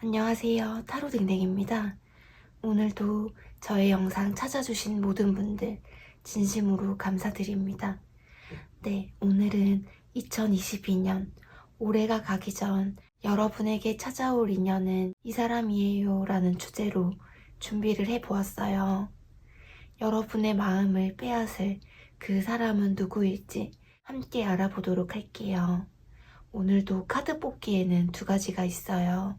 안녕하세요. 타로딩댕입니다. 오늘도 저의 영상 찾아주신 모든 분들 진심으로 감사드립니다. 네, 오늘은 2022년 올해가 가기 전 여러분에게 찾아올 인연은 이 사람이에요 라는 주제로 준비를 해보았어요. 여러분의 마음을 빼앗을 그 사람은 누구일지 함께 알아보도록 할게요. 오늘도 카드 뽑기에는 두 가지가 있어요.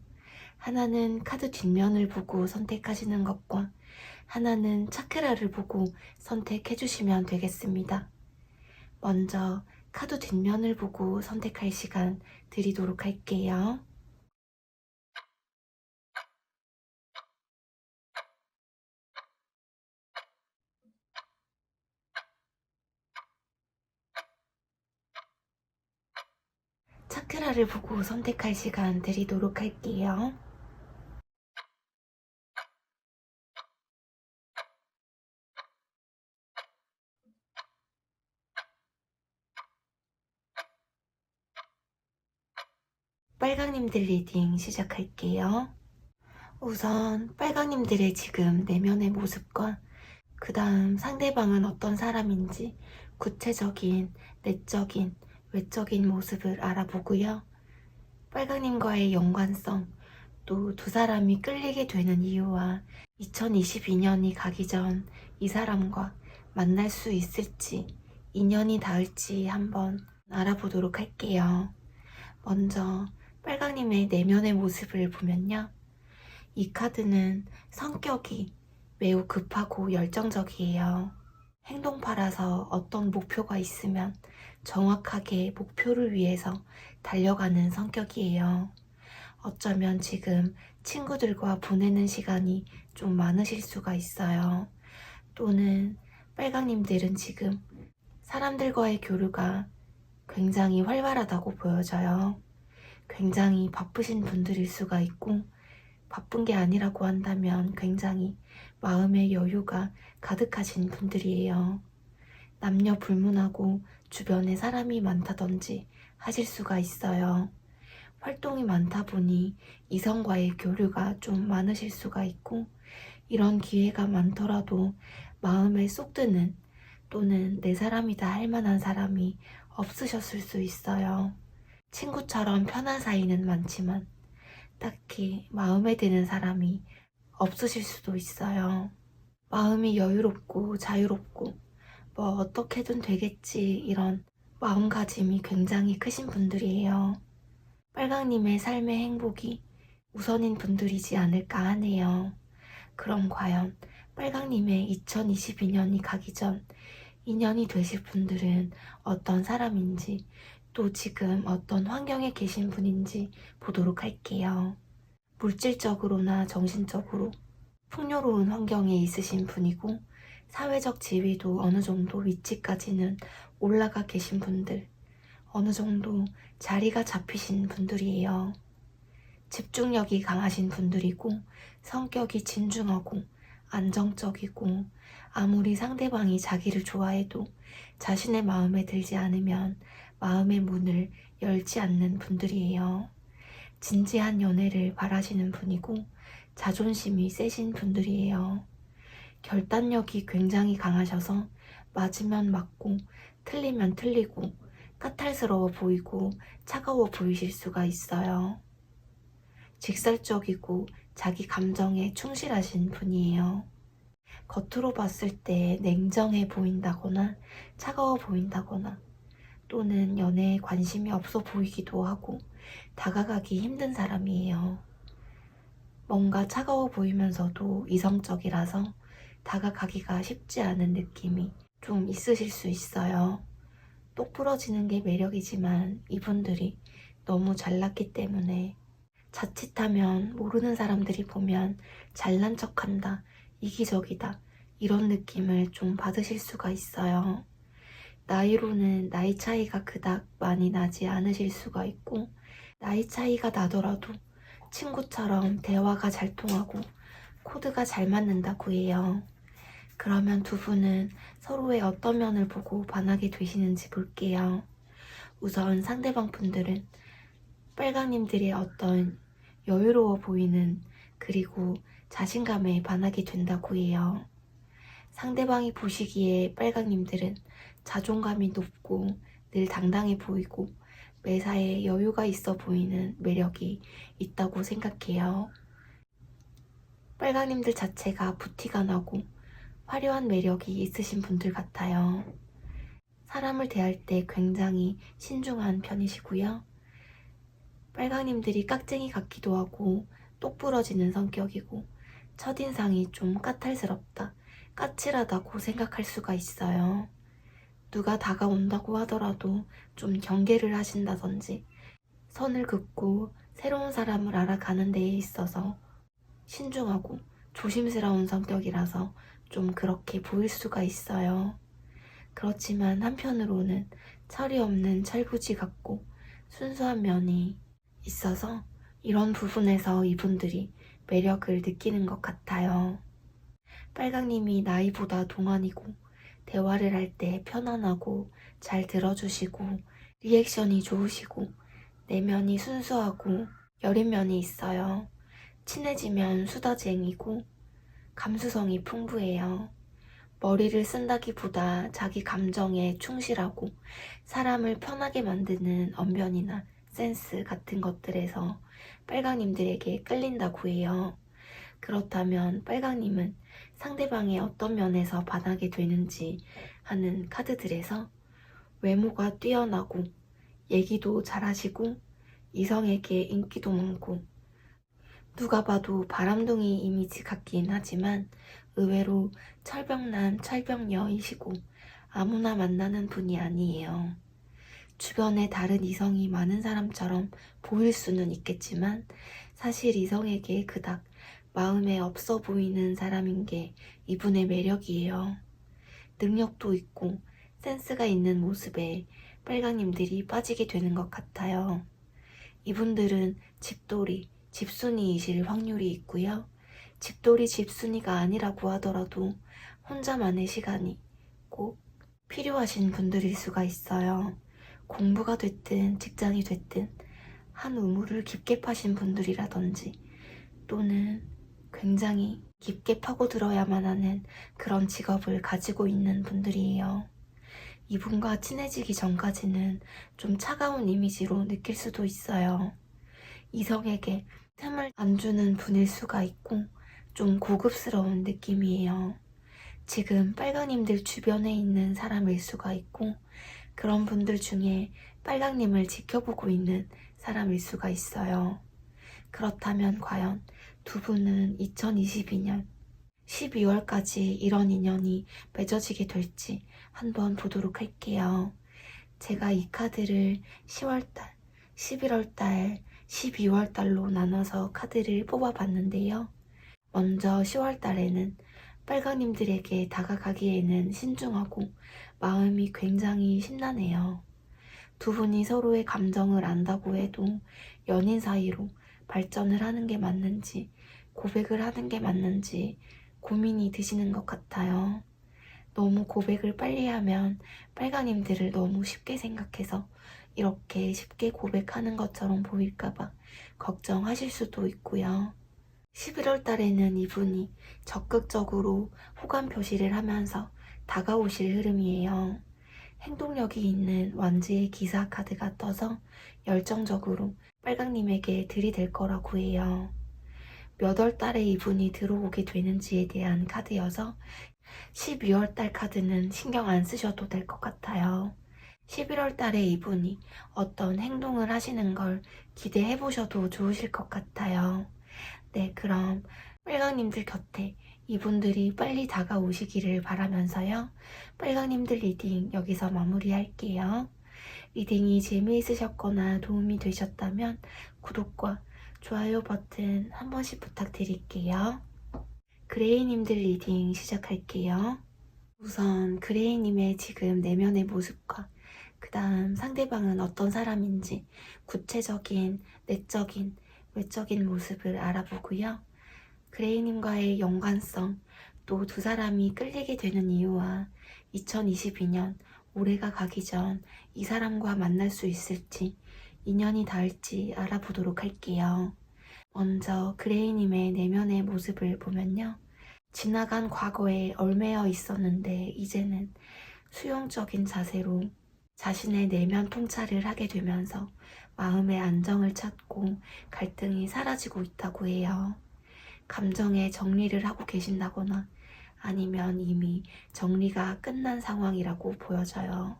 하나는 카드 뒷면을 보고 선택하시는 것과 하나는 차크라를 보고 선택해 주시면 되겠습니다. 먼저 카드 뒷면을 보고 선택할 시간 드리도록 할게요. 차크라를 보고 선택할 시간 드리도록 할게요. 빨강님들 리딩 시작할게요. 우선 빨강님들의 지금 내면의 모습과 그 다음 상대방은 어떤 사람인지 구체적인 내적인 외적인 모습을 알아보고요. 빨강님과의 연관성, 또 두 사람이 끌리게 되는 이유와 2022년이 가기 전 이 사람과 만날 수 있을지, 인연이 닿을지 한번 알아보도록 할게요. 먼저 빨강님의 내면의 모습을 보면요. 이 카드는 성격이 매우 급하고 열정적이에요. 행동파라서 어떤 목표가 있으면 정확하게 목표를 위해서 달려가는 성격이에요. 어쩌면 지금 친구들과 보내는 시간이 좀 많으실 수가 있어요. 또는 빨강님들은 지금 사람들과의 교류가 굉장히 활발하다고 보여져요. 굉장히 바쁘신 분들일 수가 있고, 바쁜 게 아니라고 한다면 굉장히 마음의 여유가 가득하신 분들이에요. 남녀 불문하고 주변에 사람이 많다든지 하실 수가 있어요. 활동이 많다 보니 이성과의 교류가 좀 많으실 수가 있고, 이런 기회가 많더라도 마음에 쏙 드는 또는 내 사람이다 할 만한 사람이 없으셨을 수 있어요. 친구처럼 편한 사이는 많지만 딱히 마음에 드는 사람이 없으실 수도 있어요. 마음이 여유롭고 자유롭고 뭐 어떻게든 되겠지 이런 마음가짐이 굉장히 크신 분들이에요. 빨강님의 삶의 행복이 우선인 분들이지 않을까 하네요. 그럼 과연 빨강님의 2022년이 가기 전 인연이 되실 분들은 어떤 사람인지, 또 지금 어떤 환경에 계신 분인지 보도록 할게요. 물질적으로나 정신적으로 풍요로운 환경에 있으신 분이고, 사회적 지위도 어느 정도 위치까지는 올라가 계신 분들, 어느 정도 자리가 잡히신 분들이에요. 집중력이 강하신 분들이고, 성격이 진중하고 안정적이고, 아무리 상대방이 자기를 좋아해도 자신의 마음에 들지 않으면 마음의 문을 열지 않는 분들이에요. 진지한 연애를 바라시는 분이고, 자존심이 세신 분들이에요. 결단력이 굉장히 강하셔서 맞으면 맞고 틀리면 틀리고 까탈스러워 보이고 차가워 보이실 수가 있어요. 직설적이고 자기 감정에 충실하신 분이에요. 겉으로 봤을 때 냉정해 보인다거나 차가워 보인다거나, 또는 연애에 관심이 없어 보이기도 하고 다가가기 힘든 사람이에요. 뭔가 차가워 보이면서도 이성적이라서 다가가기가 쉽지 않은 느낌이 좀 있으실 수 있어요. 똑 부러지는 게 매력이지만 이분들이 너무 잘났기 때문에 자칫하면 모르는 사람들이 보면 잘난 척한다, 이기적이다 이런 느낌을 좀 받으실 수가 있어요. 나이로는 나이 차이가 그닥 많이 나지 않으실 수가 있고, 나이 차이가 나더라도 친구처럼 대화가 잘 통하고 코드가 잘 맞는다고 해요. 그러면 두 분은 서로의 어떤 면을 보고 반하게 되시는지 볼게요. 우선 상대방 분들은 빨강님들의 어떤 여유로워 보이는, 그리고 자신감에 반하게 된다고 해요. 상대방이 보시기에 빨강님들은 자존감이 높고 늘 당당해 보이고 매사에 여유가 있어 보이는 매력이 있다고 생각해요. 빨강님들 자체가 부티가 나고 화려한 매력이 있으신 분들 같아요. 사람을 대할 때 굉장히 신중한 편이시고요. 빨강님들이 깍쟁이 같기도 하고 똑부러지는 성격이고 첫인상이 좀 까탈스럽다, 까칠하다고 생각할 수가 있어요. 누가 다가온다고 하더라도 좀 경계를 하신다든지 선을 긋고 새로운 사람을 알아가는 데에 있어서 신중하고 조심스러운 성격이라서 좀 그렇게 보일 수가 있어요. 그렇지만 한편으로는 철이 없는 철부지 같고 순수한 면이 있어서 이런 부분에서 이분들이 매력을 느끼는 것 같아요. 빨강님이 나이보다 동안이고 대화를 할 때 편안하고 잘 들어주시고 리액션이 좋으시고 내면이 순수하고 여린 면이 있어요. 친해지면 수다쟁이고 감수성이 풍부해요. 머리를 쓴다기보다 자기 감정에 충실하고 사람을 편하게 만드는 언변이나 센스 같은 것들에서 빨강님들에게 끌린다고 해요. 그렇다면 빨강님은 상대방의 어떤 면에서 반하게 되는지 하는 카드들에서 외모가 뛰어나고 얘기도 잘하시고 이성에게 인기도 많고 누가 봐도 바람둥이 이미지 같긴 하지만 의외로 철벽남 철벽녀이시고 아무나 만나는 분이 아니에요. 주변에 다른 이성이 많은 사람처럼 보일 수는 있겠지만 사실 이성에게 그닥 마음에 없어 보이는 사람인 게 이분의 매력이에요. 능력도 있고 센스가 있는 모습에 빨강님들이 빠지게 되는 것 같아요. 이분들은 집돌이, 집순이이실 확률이 있고요. 집돌이, 집순이가 아니라고 하더라도 혼자만의 시간이 꼭 필요하신 분들일 수가 있어요. 공부가 됐든 직장이 됐든 한 우물을 깊게 파신 분들이라든지 또는 굉장히 깊게 파고들어야만 하는 그런 직업을 가지고 있는 분들이에요. 이분과 친해지기 전까지는 좀 차가운 이미지로 느낄 수도 있어요. 이성에게 틈을 안 주는 분일 수가 있고 좀 고급스러운 느낌이에요. 지금 빨강님들 주변에 있는 사람일 수가 있고 그런 분들 중에 빨강님을 지켜보고 있는 사람일 수가 있어요. 그렇다면 과연 두 분은 2022년 12월까지 이런 인연이 맺어지게 될지 한번 보도록 할게요. 제가 이 카드를 10월달, 11월달, 12월달로 나눠서 카드를 뽑아봤는데요. 먼저 10월달에는 빨강님들에게 다가가기에는 신중하고 마음이 굉장히 심란해요. 두 분이 서로의 감정을 안다고 해도 연인 사이로 발전을 하는 게 맞는지 고백을 하는 게 맞는지 고민이 드시는 것 같아요. 너무 고백을 빨리 하면 빨강님들을 너무 쉽게 생각해서 이렇게 쉽게 고백하는 것처럼 보일까봐 걱정하실 수도 있고요. 11월 달에는 이분이 적극적으로 호감 표시를 하면서 다가오실 흐름이에요. 행동력이 있는 완지의 기사 카드가 떠서 열정적으로 빨강님에게 들이댈 거라고 해요. 몇 월 달에 이분이 들어오게 되는지에 대한 카드여서 12월 달 카드는 신경 안 쓰셔도 될 것 같아요. 11월 달에 이분이 어떤 행동을 하시는 걸 기대해 보셔도 좋으실 것 같아요. 네, 그럼 빨강님들 곁에 이분들이 빨리 다가오시기를 바라면서요. 빨강님들 리딩 여기서 마무리할게요. 리딩이 재미있으셨거나 도움이 되셨다면 구독과 좋아요 버튼 한 번씩 부탁드릴게요. 그레이님들 리딩 시작할게요. 우선 그레이님의 지금 내면의 모습과 그 다음 상대방은 어떤 사람인지 구체적인 내적인 외적인 모습을 알아보고요. 그레이님과의 연관성, 또 두 사람이 끌리게 되는 이유와 2022년 올해가 가기 전 이 사람과 만날 수 있을지 인연이 닿을지 알아보도록 할게요. 먼저 그레이님의 내면의 모습을 보면요. 지나간 과거에 얽매여 있었는데 이제는 수용적인 자세로 자신의 내면 통찰을 하게 되면서 마음의 안정을 찾고 갈등이 사라지고 있다고 해요. 감정의 정리를 하고 계신다거나 아니면 이미 정리가 끝난 상황이라고 보여져요.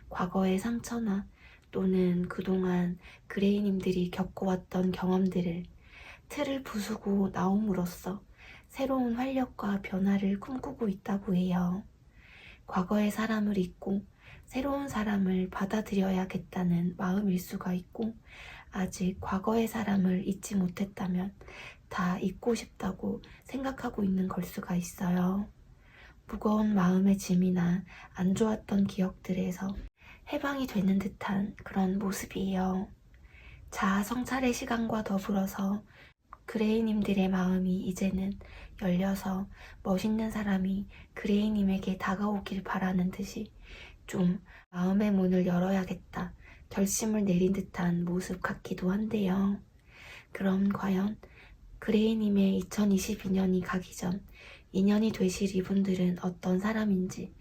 과거의 상처나 또는 그동안 그레이님들이 겪어왔던 경험들을 틀을 부수고 나옴으로써 새로운 활력과 변화를 꿈꾸고 있다고 해요. 과거의 사람을 잊고 새로운 사람을 받아들여야겠다는 마음일 수가 있고, 아직 과거의 사람을 잊지 못했다면 다 잊고 싶다고 생각하고 있는 걸 수가 있어요. 무거운 마음의 짐이나 안 좋았던 기억들에서 해방이 되는 듯한 그런 모습이에요. 자아 성찰의 시간과 더불어서 그레이님들의 마음이 이제는 열려서 멋있는 사람이 그레이님에게 다가오길 바라는 듯이 좀 마음의 문을 열어야겠다 결심을 내린 듯한 모습 같기도 한데요. 그럼 과연 그레이님의 2022년이 가기 전 2년이 되실 이분들은 어떤 사람인지,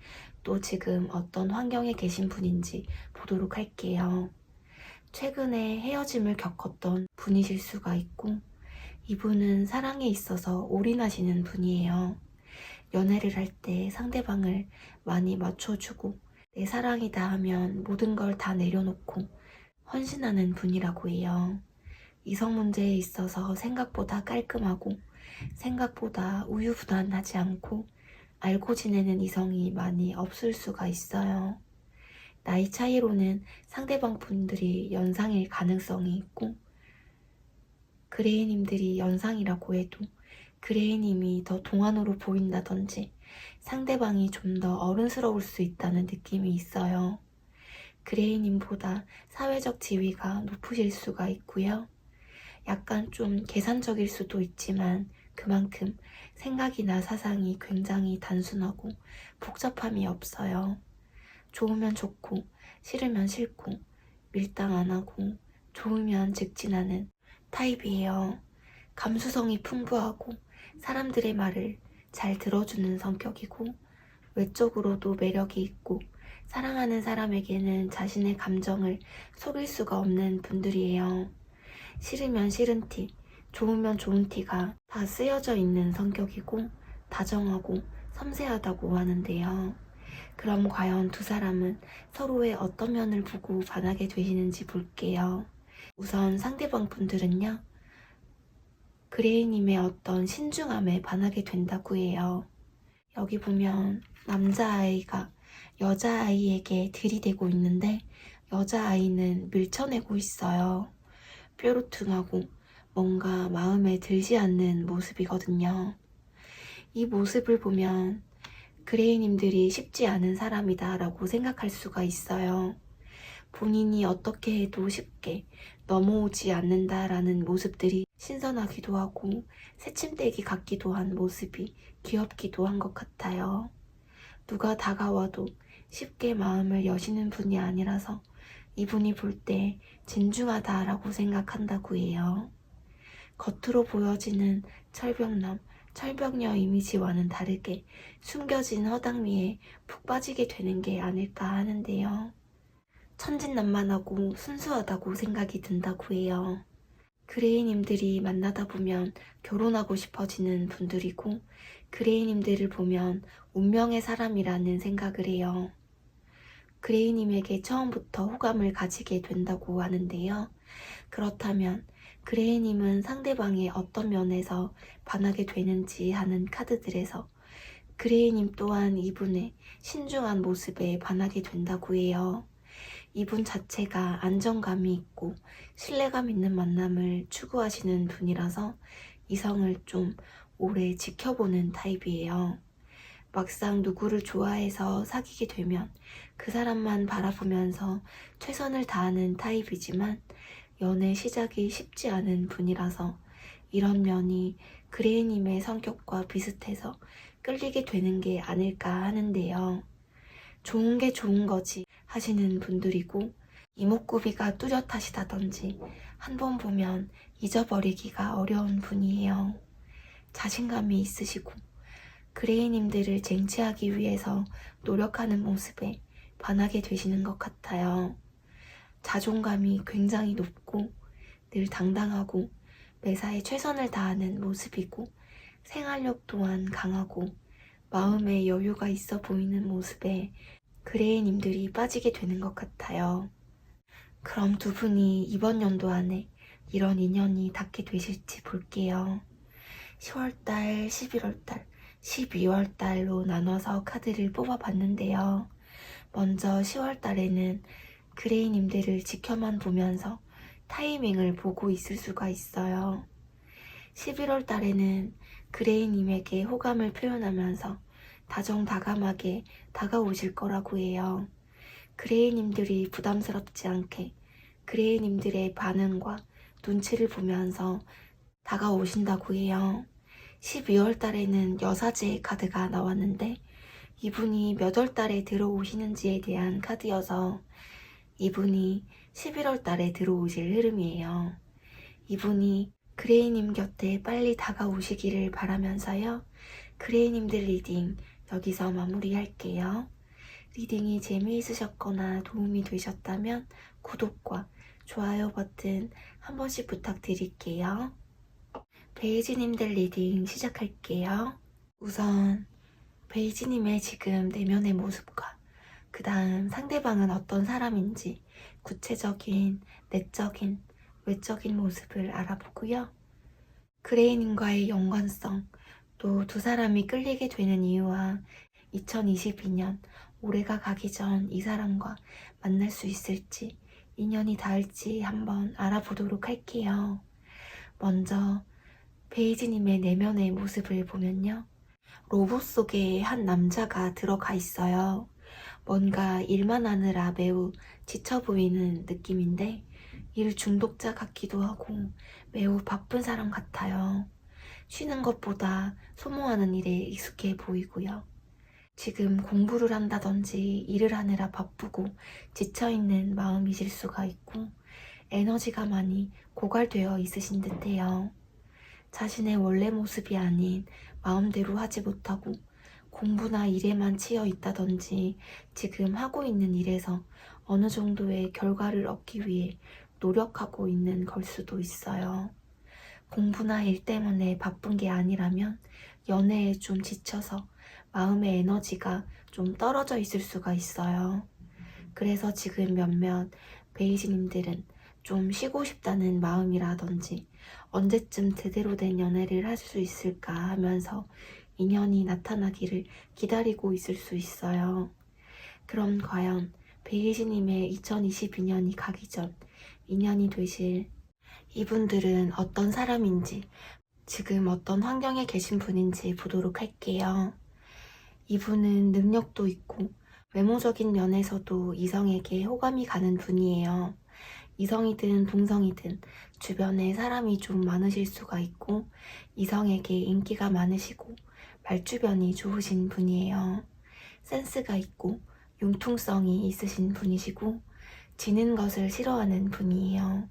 또 지금 어떤 환경에 계신 분인지 보도록 할게요. 최근에 헤어짐을 겪었던 분이실 수가 있고, 이분은 사랑에 있어서 올인하시는 분이에요. 연애를 할 때 상대방을 많이 맞춰주고 내 사랑이다 하면 모든 걸 다 내려놓고 헌신하는 분이라고 해요. 이성 문제에 있어서 생각보다 깔끔하고 생각보다 우유부단하지 않고 알고 지내는 이성이 많이 없을 수가 있어요. 나이 차이로는 상대방 분들이 연상일 가능성이 있고, 그레이님들이 연상이라고 해도 그레이님이 더 동안으로 보인다든지 상대방이 좀 더 어른스러울 수 있다는 느낌이 있어요. 그레이님보다 사회적 지위가 높으실 수가 있고요. 약간 좀 계산적일 수도 있지만 그만큼 생각이나 사상이 굉장히 단순하고 복잡함이 없어요. 좋으면 좋고 싫으면 싫고 밀당 안 하고 좋으면 직진하는 타입이에요. 감수성이 풍부하고 사람들의 말을 잘 들어주는 성격이고, 외적으로도 매력이 있고 사랑하는 사람에게는 자신의 감정을 속일 수가 없는 분들이에요. 싫으면 싫은 티, 좋으면 좋은 티가 다 쓰여져 있는 성격이고 다정하고 섬세하다고 하는데요. 그럼 과연 두 사람은 서로의 어떤 면을 보고 반하게 되시는지 볼게요. 우선 상대방 분들은요, 그레이님의 어떤 신중함에 반하게 된다고 해요. 여기 보면 남자아이가 여자아이에게 들이대고 있는데 여자아이는 밀쳐내고 있어요. 뾰루퉁하고 뭔가 마음에 들지 않는 모습이거든요. 이 모습을 보면 그레이님들이 쉽지 않은 사람이다 라고 생각할 수가 있어요. 본인이 어떻게 해도 쉽게 넘어오지 않는다라는 모습들이 신선하기도 하고 새침대기 같기도 한 모습이 귀엽기도 한 것 같아요. 누가 다가와도 쉽게 마음을 여시는 분이 아니라서 이분이 볼 때 진중하다라고 생각한다고 해요. 겉으로 보여지는 철벽남, 철벽녀 이미지와는 다르게 숨겨진 허당미에 푹 빠지게 되는 게 아닐까 하는데요. 천진난만하고 순수하다고 생각이 든다고 해요. 그레이님들이 만나다 보면 결혼하고 싶어지는 분들이고, 그레이님들을 보면 운명의 사람이라는 생각을 해요. 그레이님에게 처음부터 호감을 가지게 된다고 하는데요. 그렇다면 그레이님은 상대방의 어떤 면에서 반하게 되는지 하는 카드들에서 그레이님 또한 이분의 신중한 모습에 반하게 된다고 해요. 이분 자체가 안정감이 있고 신뢰감 있는 만남을 추구하시는 분이라서 이성을 좀 오래 지켜보는 타입이에요. 막상 누구를 좋아해서 사귀게 되면 그 사람만 바라보면서 최선을 다하는 타입이지만 연애 시작이 쉽지 않은 분이라서 이런 면이 그레이님의 성격과 비슷해서 끌리게 되는 게 아닐까 하는데요. 좋은 게 좋은 거지 하시는 분들이고, 이목구비가 뚜렷하시다든지 한 번 보면 잊어버리기가 어려운 분이에요. 자신감이 있으시고 그레이님들을 쟁취하기 위해서 노력하는 모습에 반하게 되시는 것 같아요. 자존감이 굉장히 높고 늘 당당하고 매사에 최선을 다하는 모습이고 생활력 또한 강하고 마음에 여유가 있어 보이는 모습에 그레이님들이 빠지게 되는 것 같아요. 그럼 두 분이 이번 연도 안에 이런 인연이 닿게 되실지 볼게요. 10월달, 11월달, 12월달로 나눠서 카드를 뽑아봤는데요. 먼저 10월달에는 그레이님들을 지켜만 보면서 타이밍을 보고 있을 수가 있어요. 11월달에는 그레이님에게 호감을 표현하면서 다정다감하게 다가오실 거라고 해요. 그레이님들이 부담스럽지 않게 그레이님들의 반응과 눈치를 보면서 다가오신다고 해요. 12월 달에는 여사제 카드가 나왔는데 이분이 몇 월 달에 들어오시는지에 대한 카드여서 이분이 11월 달에 들어오실 흐름이에요. 이분이 그레이님 곁에 빨리 다가오시기를 바라면서요. 그레이님들 리딩 여기서 마무리할게요. 리딩이 재미있으셨거나 도움이 되셨다면 구독과 좋아요 버튼 한 번씩 부탁드릴게요. 베이지님들 리딩 시작할게요. 우선 베이지님의 지금 내면의 모습과 그 다음 상대방은 어떤 사람인지 구체적인 내적인 외적인 모습을 알아보고요. 그레이님과의 연관성, 또 두 사람이 끌리게 되는 이유와 2022년 올해가 가기 전 이 사람과 만날 수 있을지 인연이 닿을지 한번 알아보도록 할게요. 먼저 베이지님의 내면의 모습을 보면요. 로봇 속에 한 남자가 들어가 있어요. 뭔가 일만 하느라 매우 지쳐 보이는 느낌인데 일 중독자 같기도 하고 매우 바쁜 사람 같아요. 쉬는 것보다 소모하는 일에 익숙해 보이고요. 지금 공부를 한다든지 일을 하느라 바쁘고 지쳐있는 마음이실 수가 있고 에너지가 많이 고갈되어 있으신 듯해요. 자신의 원래 모습이 아닌 마음대로 하지 못하고 공부나 일에만 치여 있다든지 지금 하고 있는 일에서 어느 정도의 결과를 얻기 위해 노력하고 있는 걸 수도 있어요. 공부나 일 때문에 바쁜 게 아니라면 연애에 좀 지쳐서 마음의 에너지가 좀 떨어져 있을 수가 있어요. 그래서 지금 몇몇 베이지님들은 좀 쉬고 싶다는 마음이라든지 언제쯤 제대로 된 연애를 할 수 있을까 하면서 인연이 나타나기를 기다리고 있을 수 있어요. 그럼 과연 베이지님의 2022년이 가기 전 인연이 되실 이분들은 어떤 사람인지 지금 어떤 환경에 계신 분인지 보도록 할게요. 이분은 능력도 있고 외모적인 면에서도 이성에게 호감이 가는 분이에요. 이성이든 동성이든 주변에 사람이 좀 많으실 수가 있고 이성에게 인기가 많으시고 말주변이 좋으신 분이에요. 센스가 있고 융통성이 있으신 분이시고 지는 것을 싫어하는 분이에요.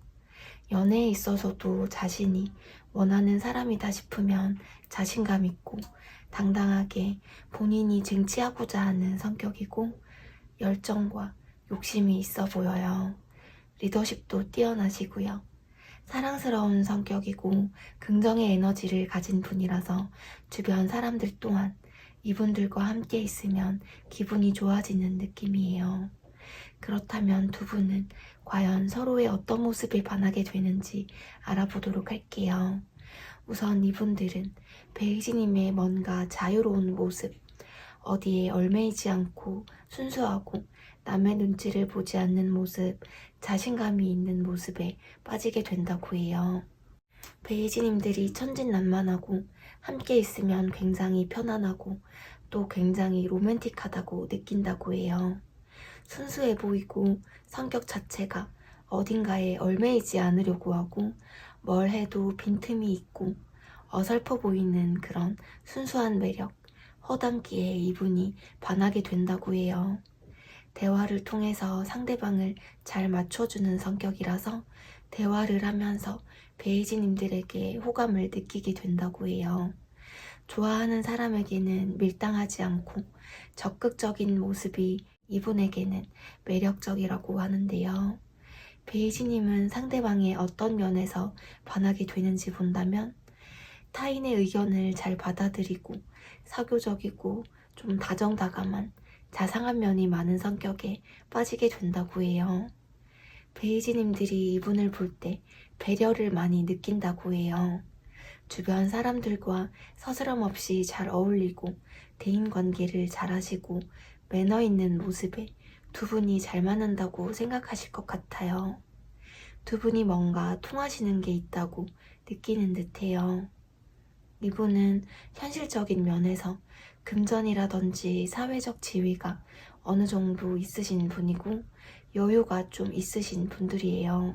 연애에 있어서도 자신이 원하는 사람이다 싶으면 자신감 있고 당당하게 본인이 쟁취하고자 하는 성격이고 열정과 욕심이 있어 보여요. 리더십도 뛰어나시고요. 사랑스러운 성격이고 긍정의 에너지를 가진 분이라서 주변 사람들 또한 이분들과 함께 있으면 기분이 좋아지는 느낌이에요. 그렇다면 두 분은 과연 서로의 어떤 모습에 반하게 되는지 알아보도록 할게요. 우선 이분들은 베이지님의 뭔가 자유로운 모습, 어디에 얽매이지 않고 순수하고 남의 눈치를 보지 않는 모습, 자신감이 있는 모습에 빠지게 된다고 해요. 베이지님들이 천진난만하고 함께 있으면 굉장히 편안하고 또 굉장히 로맨틱하다고 느낀다고 해요. 순수해 보이고 성격 자체가 어딘가에 얽매이지 않으려고 하고 뭘 해도 빈틈이 있고 어설퍼 보이는 그런 순수한 매력, 허당기에 이분이 반하게 된다고 해요. 대화를 통해서 상대방을 잘 맞춰주는 성격이라서 대화를 하면서 베이지님들에게 호감을 느끼게 된다고 해요. 좋아하는 사람에게는 밀당하지 않고 적극적인 모습이 이분에게는 매력적이라고 하는데요. 베이지님은 상대방의 어떤 면에서 반하게 되는지 본다면 타인의 의견을 잘 받아들이고 사교적이고 좀 다정다감한 자상한 면이 많은 성격에 빠지게 된다고 해요. 베이지님들이 이분을 볼 때 배려를 많이 느낀다고 해요. 주변 사람들과 서스럼 없이 잘 어울리고 대인관계를 잘하시고 매너 있는 모습에 두 분이 잘 맞는다고 생각하실 것 같아요. 두 분이 뭔가 통하시는 게 있다고 느끼는 듯해요. 이분은 현실적인 면에서 금전이라든지 사회적 지위가 어느 정도 있으신 분이고 여유가 좀 있으신 분들이에요.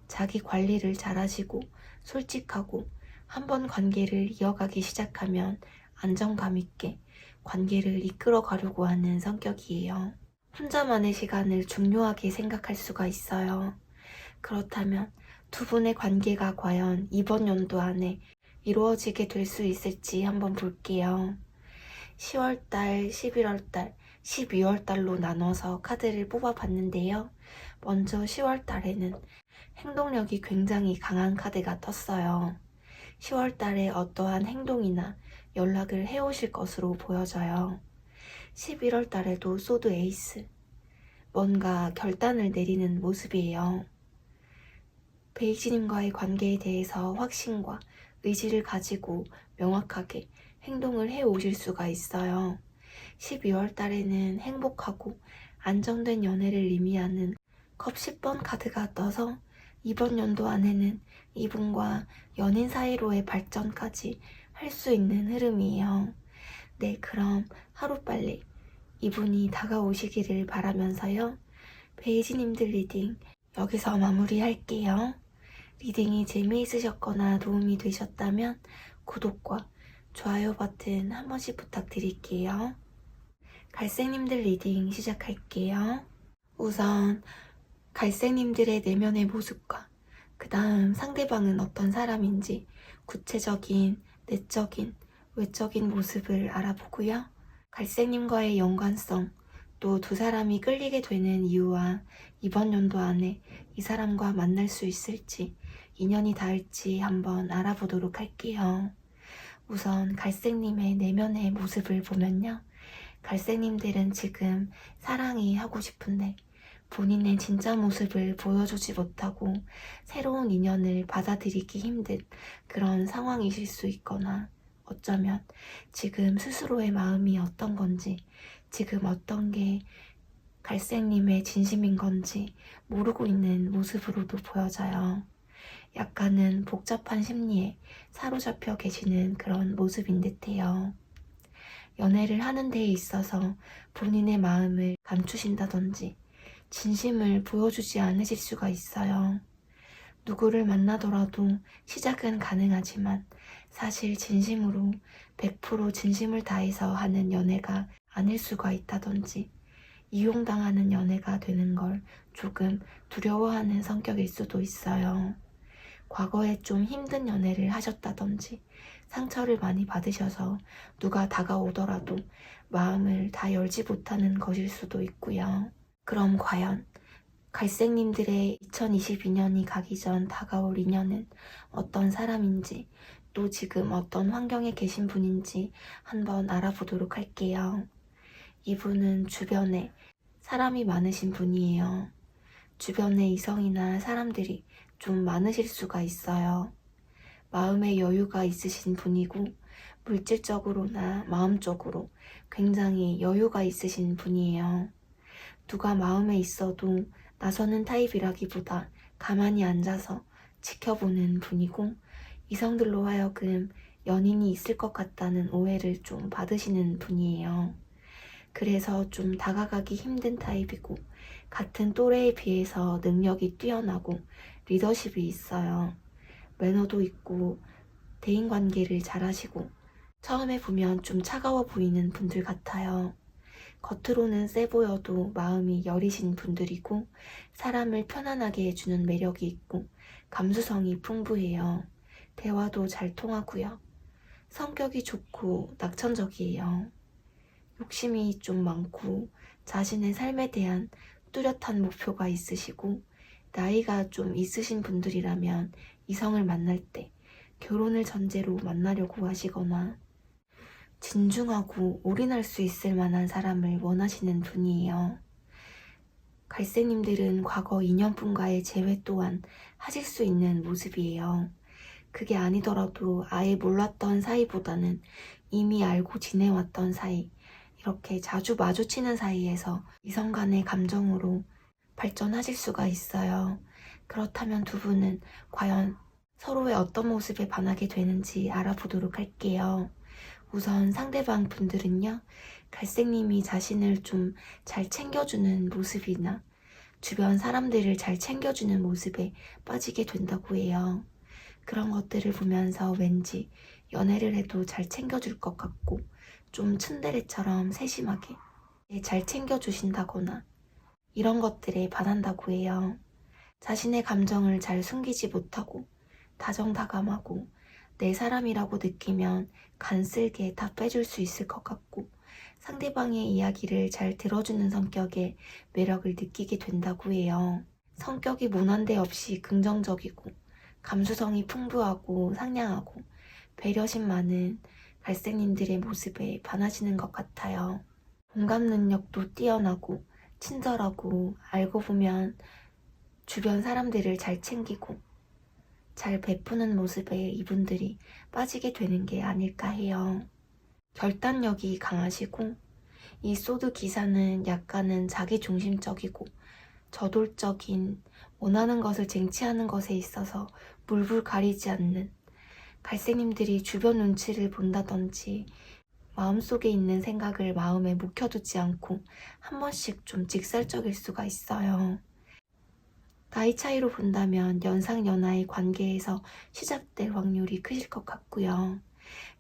자기 관리를 잘하시고 솔직하고 한번 관계를 이어가기 시작하면 안정감 있게 관계를 이끌어 가려고 하는 성격이에요. 혼자만의 시간을 중요하게 생각할 수가 있어요. 그렇다면 두 분의 관계가 과연 이번 연도 안에 이루어지게 될 수 있을지 한번 볼게요. 10월달, 11월달, 12월달로 나눠서 카드를 뽑아봤는데요. 먼저 10월달에는 행동력이 굉장히 강한 카드가 떴어요. 10월달에 어떠한 행동이나 연락을 해오실 것으로 보여져요. 11월달에도 소드 에이스, 뭔가 결단을 내리는 모습이에요. 베이지님과의 관계에 대해서 확신과 의지를 가지고 명확하게 행동을 해오실 수가 있어요. 12월 달에는 행복하고 안정된 연애를 의미하는 컵 10번 카드가 떠서 이번 연도 안에는 이분과 연인 사이로의 발전까지 할 수 있는 흐름이에요. 네, 그럼 하루빨리 이분이 다가오시기를 바라면서요. 베이지님들 리딩 여기서 마무리할게요. 리딩이 재미있으셨거나 도움이 되셨다면 구독과 좋아요 버튼 한 번씩 부탁드릴게요. 갈색님들 리딩 시작할게요. 우선 갈색님들의 내면의 모습과 그 다음 상대방은 어떤 사람인지 구체적인 내적인 외적인 모습을 알아보고요. 갈색님과의 연관성, 또 두 사람이 끌리게 되는 이유와 이번 연도 안에 이 사람과 만날 수 있을지 인연이 닿을지 한번 알아보도록 할게요. 우선 갈색님의 내면의 모습을 보면요. 갈색님들은 지금 사랑이 하고 싶은데 본인의 진짜 모습을 보여주지 못하고 새로운 인연을 받아들이기 힘든 그런 상황이실 수 있거나 어쩌면 지금 스스로의 마음이 어떤 건지 지금 어떤 게 갈색님의 진심인 건지 모르고 있는 모습으로도 보여져요. 약간은 복잡한 심리에 사로잡혀 계시는 그런 모습인 듯해요. 연애를 하는 데에 있어서 본인의 마음을 감추신다든지 진심을 보여주지 않으실 수가 있어요. 누구를 만나더라도 시작은 가능하지만 사실 진심으로 100% 진심을 다해서 하는 연애가 아닐 수가 있다든지 이용당하는 연애가 되는 걸 조금 두려워하는 성격일 수도 있어요. 과거에 좀 힘든 연애를 하셨다든지 상처를 많이 받으셔서 누가 다가오더라도 마음을 다 열지 못하는 것일 수도 있고요. 그럼 과연 갈색님들의 2022년이 가기 전 다가올 인연은 어떤 사람인지 또 지금 어떤 환경에 계신 분인지 한번 알아보도록 할게요. 이분은 주변에 사람이 많으신 분이에요. 주변에 이성이나 사람들이 좀 많으실 수가 있어요. 마음의 여유가 있으신 분이고 물질적으로나 마음적으로 굉장히 여유가 있으신 분이에요. 누가 마음에 있어도 나서는 타입이라기보다 가만히 앉아서 지켜보는 분이고 이성들로 하여금 연인이 있을 것 같다는 오해를 좀 받으시는 분이에요. 그래서 좀 다가가기 힘든 타입이고 같은 또래에 비해서 능력이 뛰어나고 리더십이 있어요. 매너도 있고 대인관계를 잘하시고 처음에 보면 좀 차가워 보이는 분들 같아요. 겉으로는 세 보여도 마음이 여리신 분들이고 사람을 편안하게 해주는 매력이 있고 감수성이 풍부해요. 대화도 잘 통하고요. 성격이 좋고 낙천적이에요. 욕심이 좀 많고 자신의 삶에 대한 뚜렷한 목표가 있으시고 나이가 좀 있으신 분들이라면 이성을 만날 때 결혼을 전제로 만나려고 하시거나 진중하고 올인할 수 있을 만한 사람을 원하시는 분이에요. 갈색님들은 과거 인연분과의 재회 또한 하실 수 있는 모습이에요. 그게 아니더라도 아예 몰랐던 사이보다는 이미 알고 지내왔던 사이, 이렇게 자주 마주치는 사이에서 이성 간의 감정으로 발전하실 수가 있어요. 그렇다면 두 분은 과연 서로의 어떤 모습에 반하게 되는지 알아보도록 할게요. 우선 상대방 분들은요, 갈색님이 자신을 좀 잘 챙겨주는 모습이나 주변 사람들을 잘 챙겨주는 모습에 빠지게 된다고 해요. 그런 것들을 보면서 왠지 연애를 해도 잘 챙겨줄 것 같고 좀 츤데레처럼 세심하게 잘 챙겨주신다거나 이런 것들에 반한다고 해요. 자신의 감정을 잘 숨기지 못하고 다정다감하고 내 사람이라고 느끼면 간쓸게 다 빼줄 수 있을 것 같고 상대방의 이야기를 잘 들어주는 성격에 매력을 느끼게 된다고 해요. 성격이 모난데 없이 긍정적이고 감수성이 풍부하고 상냥하고 배려심 많은 갈색님들의 모습에 반하시는 것 같아요. 공감 능력도 뛰어나고 친절하고 알고 보면 주변 사람들을 잘 챙기고 잘 베푸는 모습에 이분들이 빠지게 되는 게 아닐까 해요. 결단력이 강하시고 이 소드 기사는 약간은 자기중심적이고 저돌적인 원하는 것을 쟁취하는 것에 있어서 물불 가리지 않는 갈색님들이 주변 눈치를 본다든지 마음속에 있는 생각을 마음에 묵혀두지 않고 한 번씩 좀 직설적일 수가 있어요. 나이 차이로 본다면 연상연하의 관계에서 시작될 확률이 크실 것 같고요.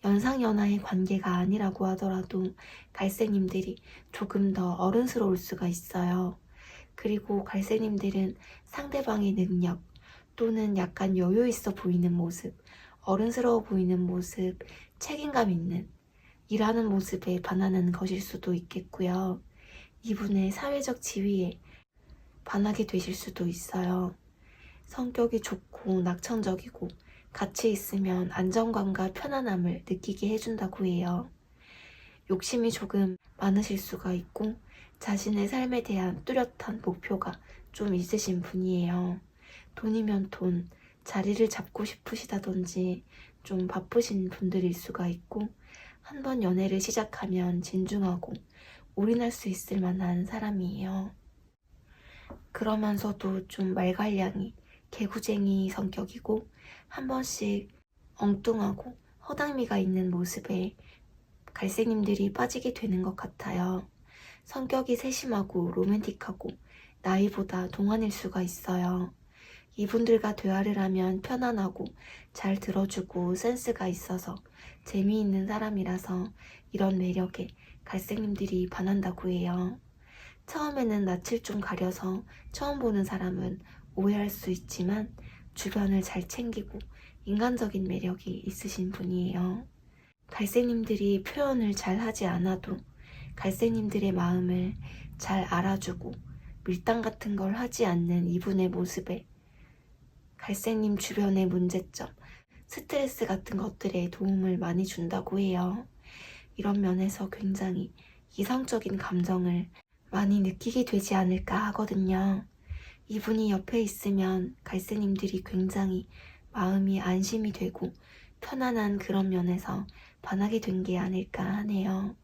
연상연하의 관계가 아니라고 하더라도 갈색님들이 조금 더 어른스러울 수가 있어요. 그리고 갈색님들은 상대방의 능력 또는 약간 여유 있어 보이는 모습, 어른스러워 보이는 모습, 책임감 있는 일하는 모습에 반하는 것일 수도 있겠고요. 이분의 사회적 지위에 반하게 되실 수도 있어요. 성격이 좋고 낙천적이고 같이 있으면 안정감과 편안함을 느끼게 해준다고 해요. 욕심이 조금 많으실 수가 있고 자신의 삶에 대한 뚜렷한 목표가 좀 있으신 분이에요. 돈이면 돈, 자리를 잡고 싶으시다든지 좀 바쁘신 분들일 수가 있고 한번 연애를 시작하면 진중하고 올인할 수 있을 만한 사람이에요. 그러면서도 좀 말갈량이 개구쟁이 성격이고 한 번씩 엉뚱하고 허당미가 있는 모습에 갈색님들이 빠지게 되는 것 같아요. 성격이 세심하고 로맨틱하고 나이보다 동안일 수가 있어요. 이분들과 대화를 하면 편안하고 잘 들어주고 센스가 있어서 재미있는 사람이라서 이런 매력에 갈색님들이 반한다고 해요. 처음에는 낯을 좀 가려서 처음 보는 사람은 오해할 수 있지만 주변을 잘 챙기고 인간적인 매력이 있으신 분이에요. 갈색님들이 표현을 잘 하지 않아도 갈색님들의 마음을 잘 알아주고 밀당 같은 걸 하지 않는 이분의 모습에 갈색님 주변의 문제점, 스트레스 같은 것들에 도움을 많이 준다고 해요. 이런 면에서 굉장히 이성적인 감정을 많이 느끼게 되지 않을까 하거든요. 이분이 옆에 있으면 갈색님들이 굉장히 마음이 안심이 되고 편안한 그런 면에서 반하게 된 게 아닐까 하네요.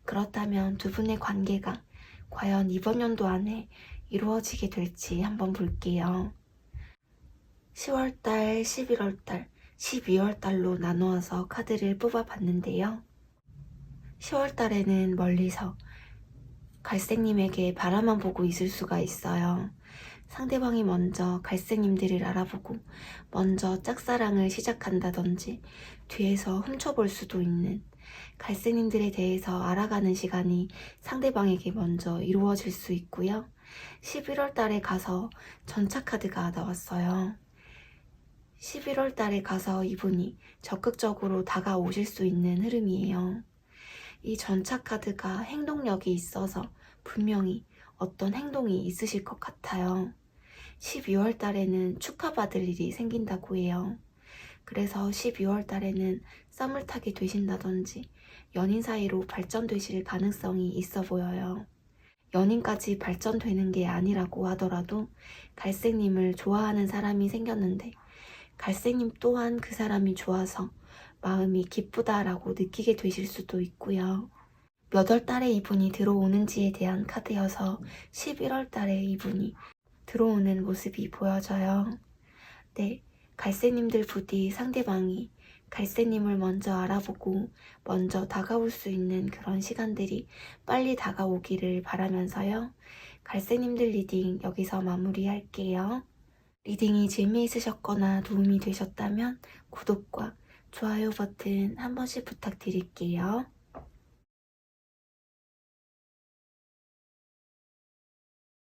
그렇다면 두 분의 관계가 과연 이번 연도 안에 이루어지게 될지 한번 볼게요. 10월달, 11월달, 12월달로 나누어서 카드를 뽑아봤는데요. 10월달에는 멀리서 갈색님에게 바라만 보고 있을 수가 있어요. 상대방이 먼저 갈색님들을 알아보고 먼저 짝사랑을 시작한다든지 뒤에서 훔쳐볼 수도 있는 갈색님들에 대해서 알아가는 시간이 상대방에게 먼저 이루어질 수 있고요. 11월 달에 가서 전차카드가 나왔어요. 11월 달에 가서 이분이 적극적으로 다가오실 수 있는 흐름이에요. 이 전차카드가 행동력이 있어서 분명히 어떤 행동이 있으실 것 같아요. 12월 달에는 축하받을 일이 생긴다고 해요. 그래서 12월 달에는 썸을 타게 되신다든지 연인 사이로 발전되실 가능성이 있어 보여요. 연인까지 발전되는 게 아니라고 하더라도 갈색님을 좋아하는 사람이 생겼는데 갈색님 또한 그 사람이 좋아서 마음이 기쁘다라고 느끼게 되실 수도 있고요. 몇 월 달에 이분이 들어오는지에 대한 카드여서 11월 달에 이분이 들어오는 모습이 보여져요. 네, 갈색님들 부디 상대방이 갈색님을 먼저 알아보고 먼저 다가올 수 있는 그런 시간들이 빨리 다가오기를 바라면서요. 갈색님들 리딩 여기서 마무리할게요. 리딩이 재미있으셨거나 도움이 되셨다면 구독과 좋아요 버튼 한 번씩 부탁드릴게요.